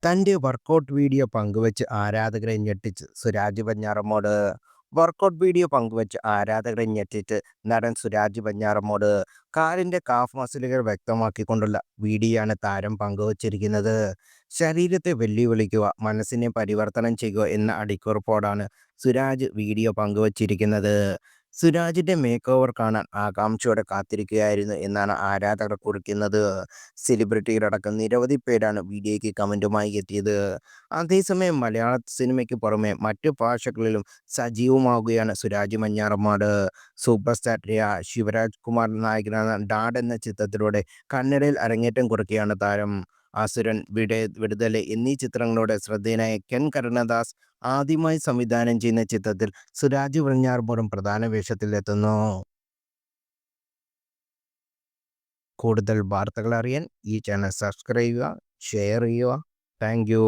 തന്റെ workout video പങ്കുവച്ച് ആരാധകരെ ഞെട്ടിച്ച് സുരാജ് വെഞ്ഞാറമ്മൂട്. വർക്കൗട്ട് വീഡിയോ പങ്കുവച്ച് ആരാധകരെ ഞെട്ടിച്ച് നടൻ സുരാജ് വെഞ്ഞാറമ്മൂട്. കാലിന്റെ കാഫ് മസിലുകൾ വ്യക്തമാക്കിക്കൊണ്ടുള്ള വീഡിയോയാണ് താരം പങ്കുവച്ചിരിക്കുന്നത്. ശരീരത്തെ വെല്ലുവിളിക്കുക, മനസ്സിനെ പരിവർത്തനം ചെയ്യുക എന്ന അടിക്കുറിപ്പോടാണ് സുരാജ് വീഡിയോ പങ്കുവച്ചിരിക്കുന്നത്. സുരാജിന്റെ മേക്ക് ഓവർ കാണാൻ ആകാംക്ഷയോടെ കാത്തിരിക്കുകയായിരുന്നു എന്നാണ് ആരാധകർ കുറിക്കുന്നത്. സെലിബ്രിറ്റികളടക്കം നിരവധി പേരാണ് വീഡിയോയ്ക്ക് കമന്റുമായി എത്തിയത്. അതേസമയം മലയാള സിനിമയ്ക്ക് പുറമെ മറ്റു ഭാഷകളിലും സജീവമാവുകയാണ് സുരാജ് വെഞ്ഞാറമ്മൂട്. സൂപ്പർ സ്റ്റാർ ശിവരാജ് കുമാർ നായകനായ ഡാഡ് എന്ന ചിത്രത്തിലൂടെ കന്നഡയിൽ അരങ്ങേറ്റം കുറിക്കുകയാണ് താരം. അസുരൻ, വിടുതല എന്നീ ചിത്രങ്ങളോടെ ശ്രദ്ധേയനായ കെൻ കരുണദാസ് ആദ്യമായി സംവിധാനം ചെയ്യുന്ന ചിത്രത്തിൽ സുരാജ് വെഞ്ഞാറമ്മൂടും പ്രധാന വേഷത്തിലെത്തുന്നു. കൂടുതൽ വാർത്തകൾ അറിയാൻ ഈ ചാനൽ സബ്സ്ക്രൈബ് ചെയ്യുക, ഷെയർ ചെയ്യുക. Thank you.